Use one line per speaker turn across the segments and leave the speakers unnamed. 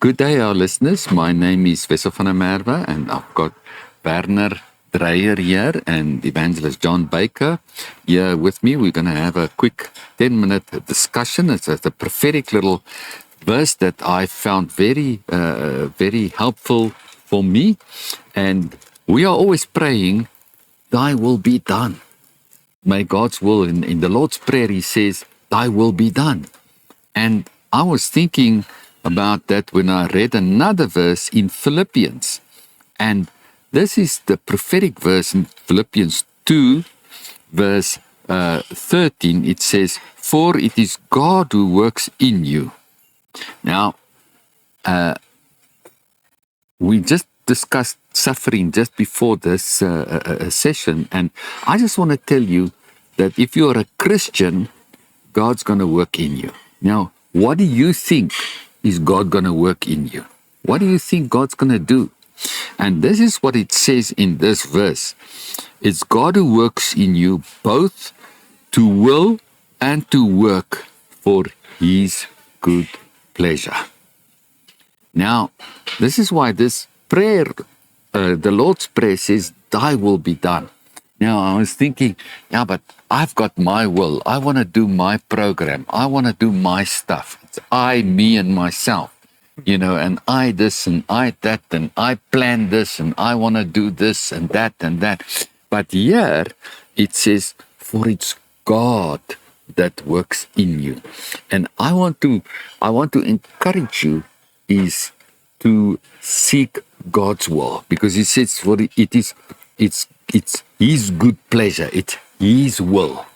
Good day, our listeners. My name is Wessel van der Merwe, and I've got Werner Dreyer here and Evangelist John Baker here with me. We're going to have a quick 10-minute discussion. It's a prophetic little verse that I found very helpful for me. And we are always praying, Thy will be done. May God's will. In the Lord's Prayer, He says, Thy will be done. And I was thinking about that when I read another verse in Philippians. And this is the prophetic verse in Philippians 2, verse 13. It says, For it is God who works in you. Now, we just discussed suffering just before this session. And I just want to tell you that if you're a Christian, God's going to work in you. Now, what do you think is God going to work in you? What do you think God's going to do? And this is what it says in this verse. It's God who works in you both to will and to work for His good pleasure. Now, this is why this prayer, the Lord's Prayer says, Thy will be done. Now, I was thinking, yeah, but I've got my will. I want to do my program. I want to do my stuff. It's I, me, and myself, and I this and I that, and I plan this, and I want to do this and that and that. But here it says, for it's God that works in you. And I want to encourage you is to seek God's will, because He says, for it's His good pleasure. It's His will.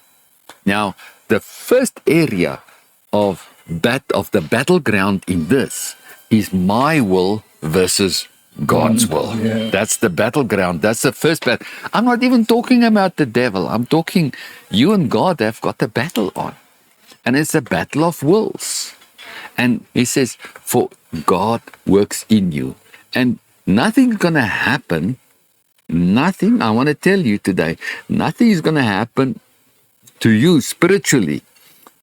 Now, the first area of the battleground in this is my will versus God's will. Yeah. That's the battleground. That's the first battle. I'm not even talking about the devil. I'm talking you and God have got a battle on. And it's a battle of wills. And He says, for God works in you. And nothing's going to happen. Nothing, I want to tell you today, nothing is going to happen to you spiritually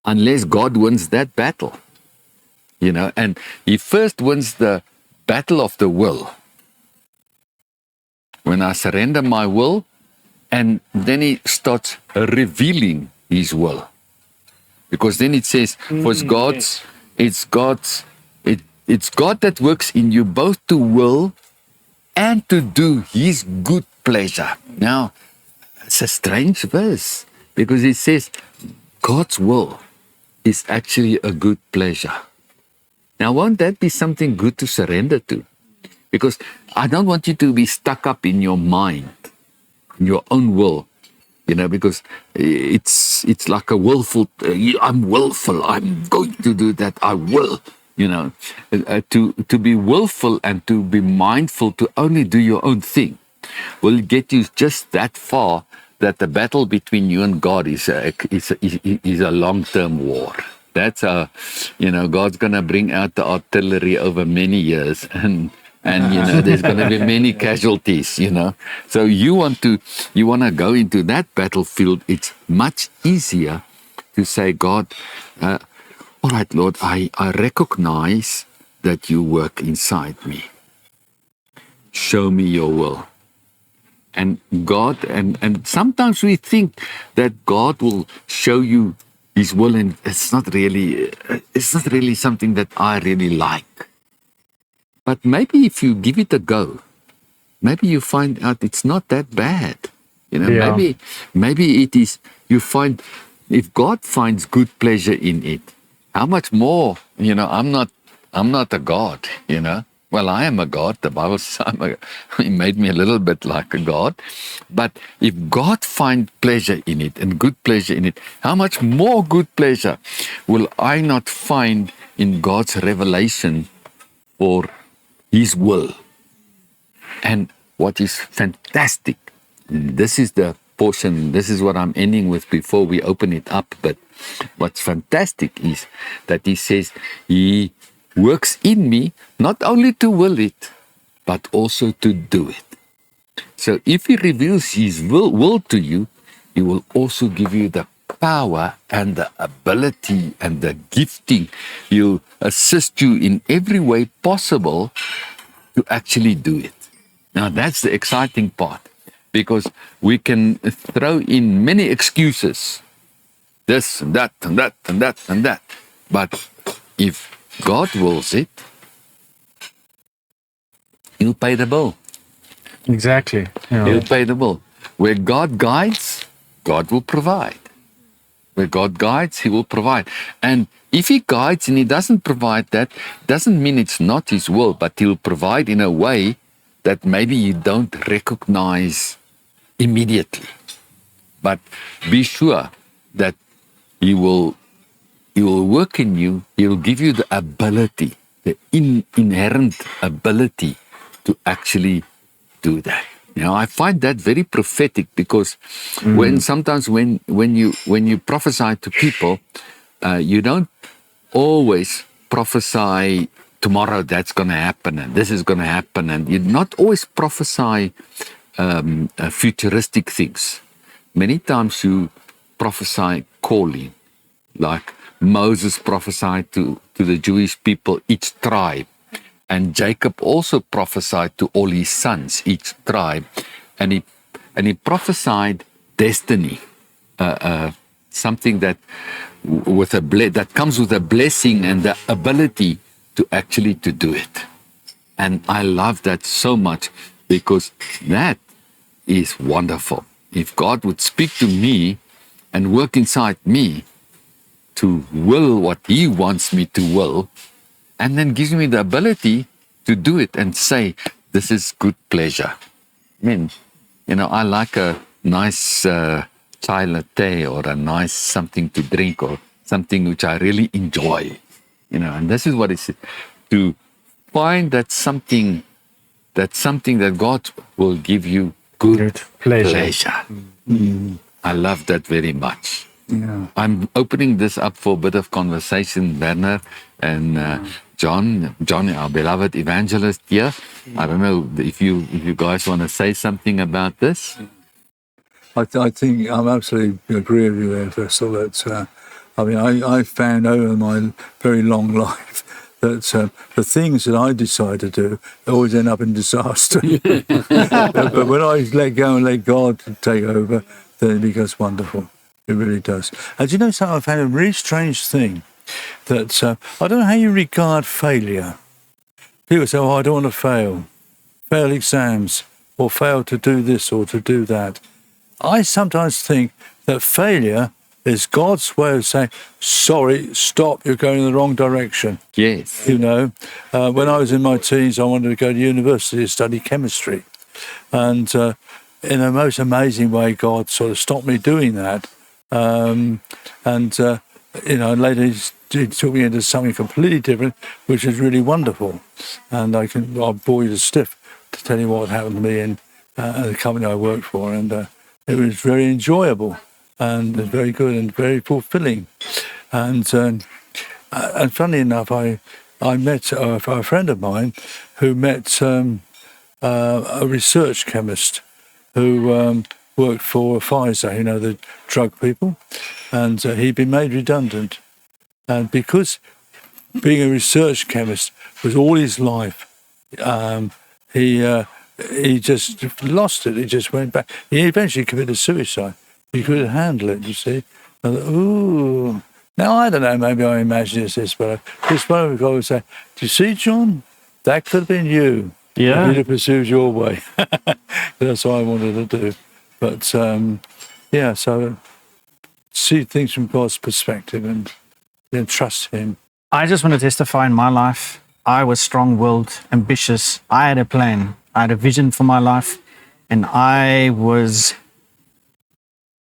unless God wins that battle. And He first wins the battle of the will. When I surrender my will, and then He starts revealing His will. Because then it says, for it's God that works in you both to will and to do His good pleasure. Now, it's a strange verse, because it says God's will is actually a good pleasure. Now, won't that be something good to surrender to? Because I don't want you to be stuck up in your mind, in your own will, because it's like a willful, I'm willful, I'm going to do that, I will. To be willful and to be mindful to only do your own thing will get you just that far that the battle between you and God is a long-term war. That's God's going to bring out the artillery over many years, and there's going to be many casualties. So you want to go into that battlefield. It's much easier to say, God, all right, Lord, I recognize that you work inside me. Show me your will. And God, and sometimes we think that God will show you His will, and it's not really something that I really like. But maybe if you give it a go, maybe you find out it's not that bad. Maybe it is, you find, if God finds good pleasure in it, how much more, I'm not a God, Well, I am a God. The Bible says He made me a little bit like a God. But if God finds pleasure in it and good pleasure in it, how much more good pleasure will I not find in God's revelation for His will? And what is fantastic, this is the portion, this is what I'm ending with before we open it up, but what's fantastic is that He says He works in me not only to will it, but also to do it. So if He reveals His will to you, He will also give you the power and the ability and the gifting. He'll assist you in every way possible to actually do it. Now, that's the exciting part, because we can throw in many excuses, this and that and that and that and that. But if God wills it, He'll pay the bill.
Exactly. Yeah.
He'll pay the bill. Where God guides, God will provide. Where God guides, He will provide. And if He guides and He doesn't provide, that doesn't mean it's not His will, but He'll provide in a way that maybe you don't recognize immediately. But be sure that He will work in you. He'll give you the ability, the inherent ability to actually do that. I find that very prophetic, because sometimes when you prophesy to people, you don't always prophesy tomorrow that's going to happen and this is going to happen, and you not always prophesy futuristic things. Many times you prophesy calling, like Moses prophesied to the Jewish people, each tribe. And Jacob also prophesied to all his sons, each tribe. And he prophesied destiny, something that that comes with a blessing and the ability to actually to do it. And I love that so much, because that is wonderful. If God would speak to me and work inside me to will what He wants me to will, and then gives me the ability to do it and say, this is good pleasure. I mean, I like a nice chai latte, or a nice something to drink, or something which I really enjoy. And this is what it is, to find that something that God will give you good pleasure. I love that very much.
Yeah.
I'm opening this up for a bit of conversation, Werner and John, our beloved evangelist here. I don't know if you guys want to say something about this.
I think I'm absolutely agree with you there, Wessel. That I found over my very long life that the things that I decide to do always end up in disaster. But when I let go and let God take over, then it becomes wonderful. It really does. And do you know something? I found a really strange thing, that I don't know how you regard failure. People say, I don't want to fail exams, or fail to do this or to do that. I sometimes think that failure is God's way of saying, sorry, stop, you're going in the wrong direction.
Yes.
When I was in my teens, I wanted to go to university to study chemistry. And in a most amazing way, God sort of stopped me doing that. Later he took me into something completely different, which is really wonderful. And I'll bore you to stiff to tell you what happened to me in the company I worked for. And it was very enjoyable, and very good and very fulfilling. And funnily enough, I met a friend of mine who met a research chemist who worked for Pfizer, the drug people, and he'd been made redundant. And because being a research chemist was all his life, he just lost it. He just went back. He eventually committed suicide. He couldn't handle it, you see. I thought, ooh. Now, I don't know, maybe I imagine it's this, but this one guy would say, do you see, John? That could have been you.
Yeah.
If you'd have pursued your way. That's what I wanted to do. But, so see things from God's perspective and then trust Him.
I just want to testify in my life. I was strong-willed, ambitious. I had a plan. I had a vision for my life. And I was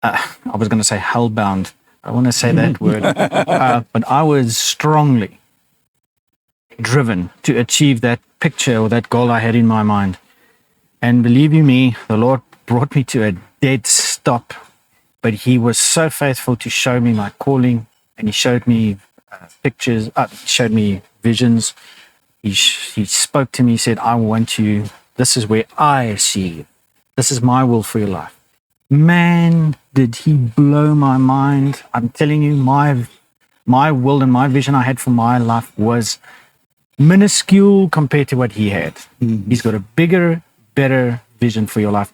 going to say hell-bound. I don't want to say that word. But I was strongly driven to achieve that picture or that goal I had in my mind. And believe you me, the Lord brought me to a dead stop. But He was so faithful to show me my calling, and He showed me pictures, showed me visions. He spoke to me, he said, I want you, this is where I see you. This is my will for your life. Man, did he blow my mind. I'm telling you, my will and my vision I had for my life was minuscule compared to what he had. He's got a bigger, better vision for your life.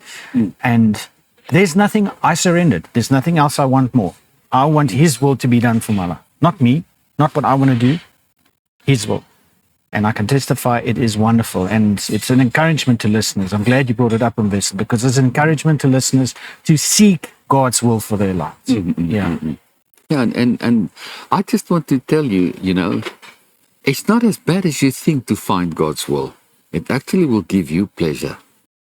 And there's nothing I surrendered. There's nothing else I want more. I want his will to be done for my life. Not me, not what I want to do, his will. And I can testify it is wonderful. And it's an encouragement to listeners. I'm glad you brought it up, Wessel, because it's an encouragement to listeners to seek God's will for their lives. Yeah.
Yeah, and I just want to tell you, it's not as bad as you think to find God's will. It actually will give you pleasure.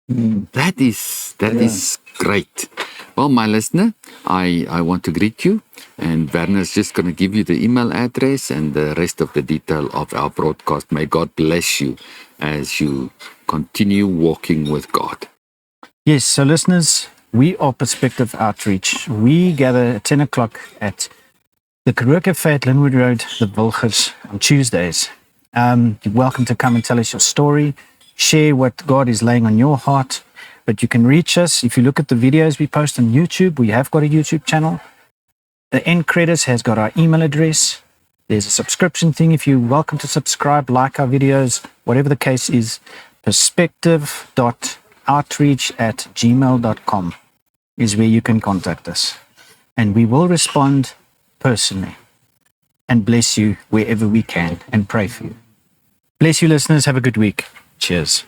That is great. Well, my listener, I want to greet you, and Werner's just going to give you the email address and the rest of the detail of our broadcast. May God bless you as you continue walking with God.
Yes, so listeners, we are Perspective Outreach. We gather at 10 o'clock at the Career Cafe at Linwood Road, the Wilgers, on Tuesdays. You're welcome to come and tell us your story, share what God is laying on your heart. But you can reach us. If you look at the videos we post on YouTube, we have got a YouTube channel. The end credits has got our email address. There's a subscription thing. If you're welcome to subscribe, like our videos, whatever the case is, perspective.outreach@gmail.com is where you can contact us. And we will respond personally and bless you wherever we can and pray for you. Bless you, listeners. Have a good week. Cheers.